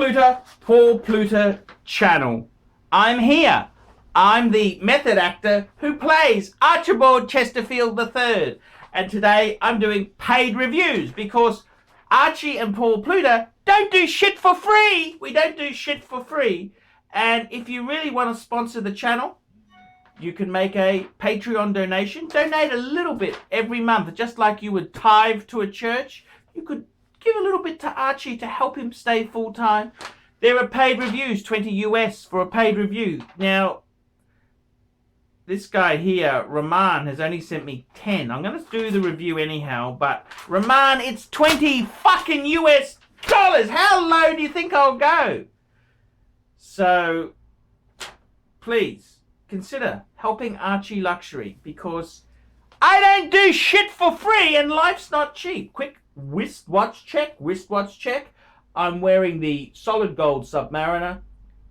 Pluta, Paul Pluta channel. I'm here. I'm the method actor who plays Archibald Chesterfield III. And today I'm doing paid reviews because Archie and Paul Pluta don't do shit for free. We don't do shit for free. And if you really want to sponsor the channel, you can make a Patreon donation. Donate a little bit every month, just like you would tithe to a church. You could give a little bit to Archie to help him stay full-time. There are paid reviews, 20 US for a paid review. Now, this guy here, Rahman, has only sent me 10. I'm going to do the review anyhow, but Rahman, it's 20 fucking US dollars. How low do you think I'll go? So, please, consider helping ArchieLuxury because I don't do shit for free and life's not cheap. Quick wristwatch check. I'm wearing the solid gold Submariner,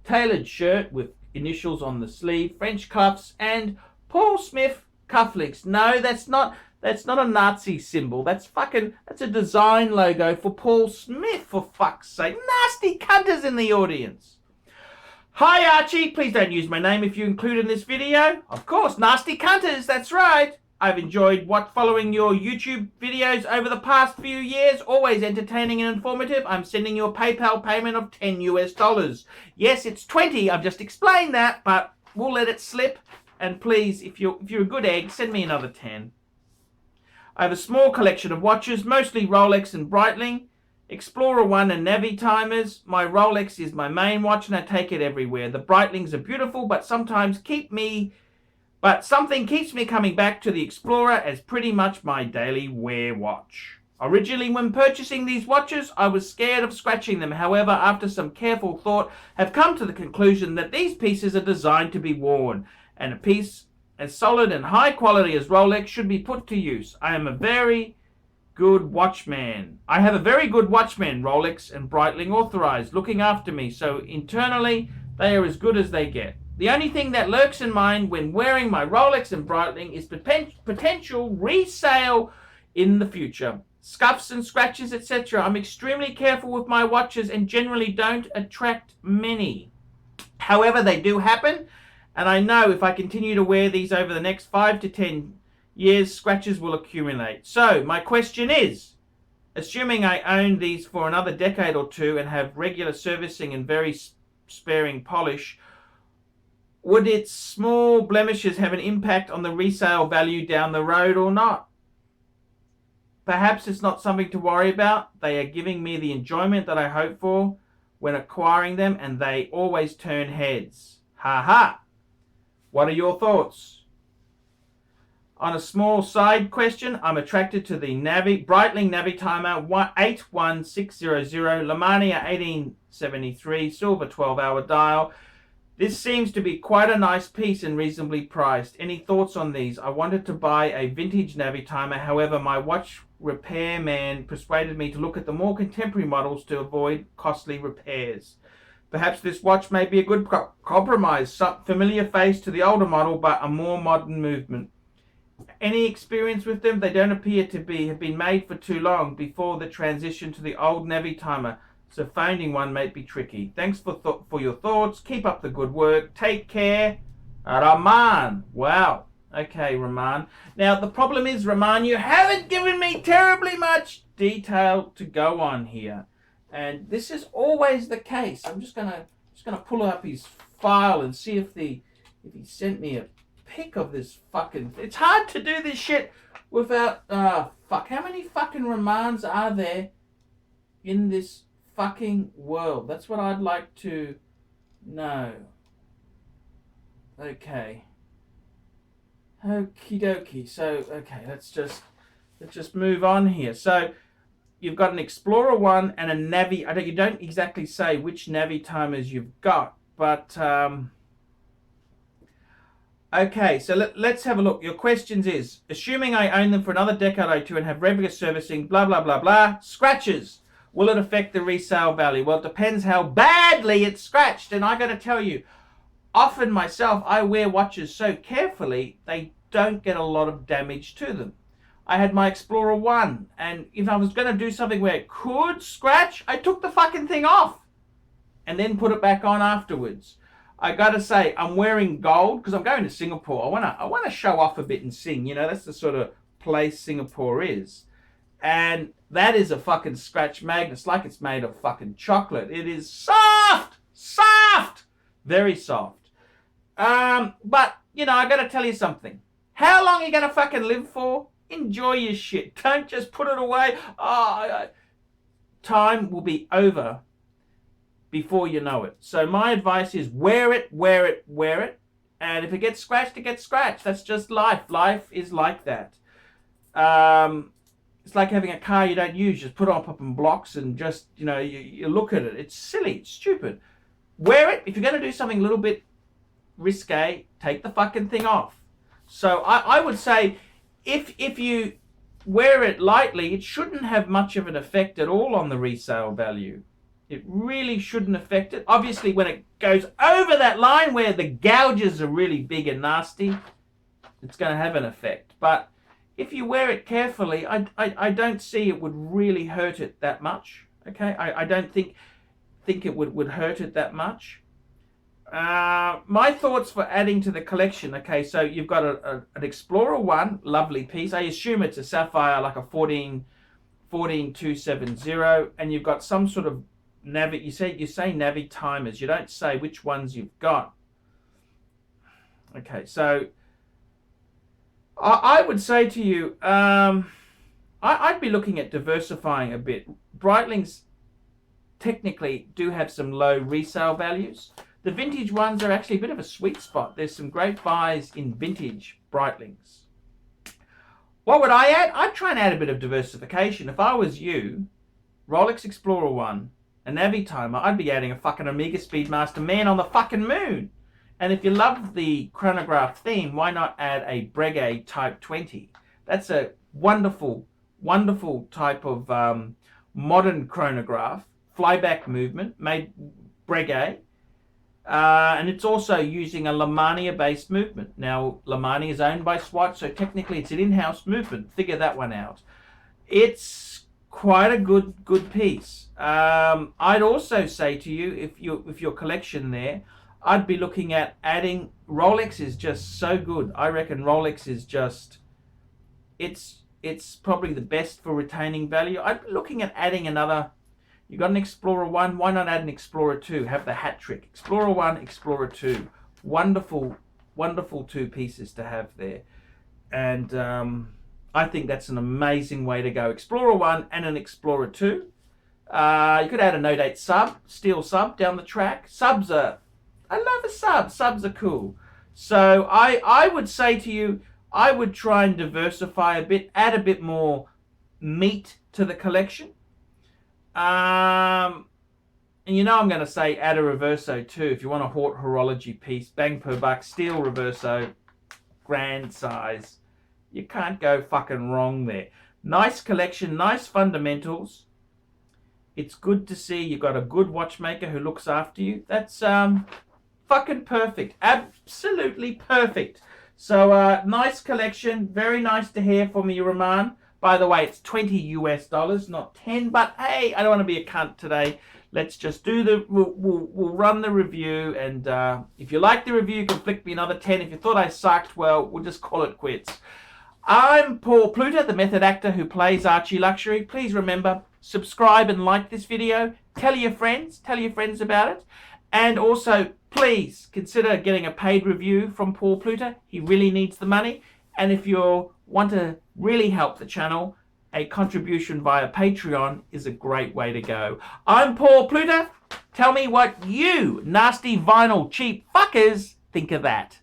tailored shirt with initials on the sleeve, French cuffs, and Paul Smith cufflinks. No, that's not a Nazi symbol. That's a design logo for Paul Smith, for fuck's sake. Nasty cunters in the audience. Hi Archie, please don't use my name if you include in this video. Of course, nasty cunters, that's right. I've enjoyed following your YouTube videos over the past few years. Always entertaining and informative. I'm sending you a PayPal payment of 10 US dollars. Yes, it's 20. I've just explained that, but we'll let it slip. And please, if you're a good egg, send me another 10. I have a small collection of watches, mostly Rolex and Breitling, Explorer 1 and Navi timers. My Rolex is my main watch and I take it everywhere. The Breitlings are beautiful, but something keeps me coming back to the Explorer as pretty much my daily wear watch. Originally, when purchasing these watches, I was scared of scratching them. However, after some careful thought, have come to the conclusion that these pieces are designed to be worn, and a piece as solid and high quality as Rolex should be put to use. I have a very good watchman, Rolex and Breitling authorized, looking after me, so internally, they are as good as they get. The only thing that lurks in mind when wearing my Rolex and Breitling is potential resale in the future. Scuffs and scratches, etc. I'm extremely careful with my watches and generally don't attract many. However, they do happen, and I know if I continue to wear these over the next 5 to 10 years, scratches will accumulate. So, my question is, assuming I own these for another decade or two and have regular servicing and very sparing polish, would its small blemishes have an impact on the resale value down the road or not? Perhaps it's not something to worry about. They are giving me the enjoyment that I hope for when acquiring them, and they always turn heads. Ha ha! What are your thoughts? On a small side question, I'm attracted to the Breitling Navi timer 81600, Lemania 1873, silver 12-hour dial. This seems to be quite a nice piece and reasonably priced. Any thoughts on these? I wanted to buy a vintage Navi timer, however my watch repairman persuaded me to look at the more contemporary models to avoid costly repairs. Perhaps this watch may be a good compromise, some familiar face to the older model but a more modern movement. Any experience with them? They don't appear to have been made for too long before the transition to the old Navi timer, so finding one might be tricky. Thanks for your thoughts. Keep up the good work. Take care. Rahman. Wow. Okay, Rahman. Now, the problem is, Rahman, you haven't given me terribly much detail to go on here. And this is always the case. I'm just gonna pull up his file and see if he sent me a pic of this fucking... It's hard to do this shit without... fuck. How many fucking Rahmans are there in this fucking world? That's what I'd like to know. Okay. Okie dokie. So, okay, let's just move on here. So, you've got an Explorer 1 and a Navi. You don't exactly say which Navi timers you've got, but okay, so let's have a look. Your questions is, assuming I own them for another decade or two and have regular servicing, blah, blah, blah, blah, scratches. Will it affect the resale value? Well, it depends how badly it's scratched. And I got to tell you, often myself, I wear watches so carefully, they don't get a lot of damage to them. I had my Explorer 1, and if I was going to do something where it could scratch, I took the fucking thing off. and then put it back on afterwards. I gotta say, I'm wearing gold because I'm going to Singapore. I wanna show off a bit and sing. You know, that's the sort of place Singapore is. And that is a fucking scratch magnet. It's like it's made of fucking chocolate. It is soft! Soft! Very soft. But, you know, I gotta tell you something. How long are you gonna fucking live for? Enjoy your shit. Don't just put it away. Time will be over before you know it. So my advice is wear it, wear it, wear it. And if it gets scratched, it gets scratched. That's just life. Life is like that. It's like having a car you don't use. Just put it on up in blocks and just, you know, you look at it. It's silly. It's stupid. Wear it. If you're going to do something a little bit risque, take the fucking thing off. So I would say if you wear it lightly, it shouldn't have much of an effect at all on the resale value. It really shouldn't affect it. Obviously, when it goes over that line where the gouges are really big and nasty, it's going to have an effect. But if you wear it carefully, I don't see it would really hurt it that much. Okay, I don't think it would hurt it that much. My thoughts for adding to the collection. Okay, so you've got an Explorer 1, lovely piece. I assume it's a sapphire, like a 14270, and you've got some sort of Navi. You say Navi timers. You don't say which ones you've got. Okay, so I would say to you, I'd be looking at diversifying a bit. Breitlings technically do have some low resale values. The vintage ones are actually a bit of a sweet spot. There's some great buys in vintage Breitlings. What would I add? I'd try and add a bit of diversification. If I was you, Rolex Explorer 1, a Navi timer, I'd be adding a fucking Omega Speedmaster Man on the fucking moon. And if you love the chronograph theme, why not add a Breguet Type 20? That's a wonderful, wonderful type of modern chronograph, flyback movement, made Breguet. And it's also using a Lemania-based movement. Now, Lemania is owned by Swatch, so technically it's an in-house movement. Figure that one out. It's quite a good piece. I'd also say to you, if your collection there, I'd be looking at adding. Rolex is just so good. I reckon Rolex is just, it's probably the best for retaining value. I'd be looking at adding another. You got an Explorer 1, why not add an Explorer 2? Have the hat trick. Explorer 1, Explorer 2. Wonderful, wonderful two pieces to have there. And I think that's an amazing way to go. Explorer 1 and an Explorer 2. You could add a No Date sub, steel sub down the track. Subs are, I love a sub. Subs are cool. So I would say to you, I would try and diversify a bit, add a bit more meat to the collection. And you know I'm going to say add a Reverso too. If you want a horology piece, bang per buck, steel Reverso, grand size. You can't go fucking wrong there. Nice collection, nice fundamentals. It's good to see you've got a good watchmaker who looks after you. That's fucking perfect. Absolutely perfect. So nice collection. Very nice to hear from you, Roman. By the way, it's $20 US, not 10. But hey, I don't want to be a cunt today. Let's just do we'll run the review, and if you like the review, you can flick me another 10. If you thought I sucked, well, we'll just call it quits. I'm Paul Pluta, the method actor who plays ArchieLuxury. Please remember, subscribe and like this video. Tell your friends about it. And also, please consider getting a paid review from Paul Pluta. He really needs the money. And if you want to really help the channel, a contribution via Patreon is a great way to go. I'm Paul Pluta. Tell me what you nasty vinyl cheap fuckers think of that.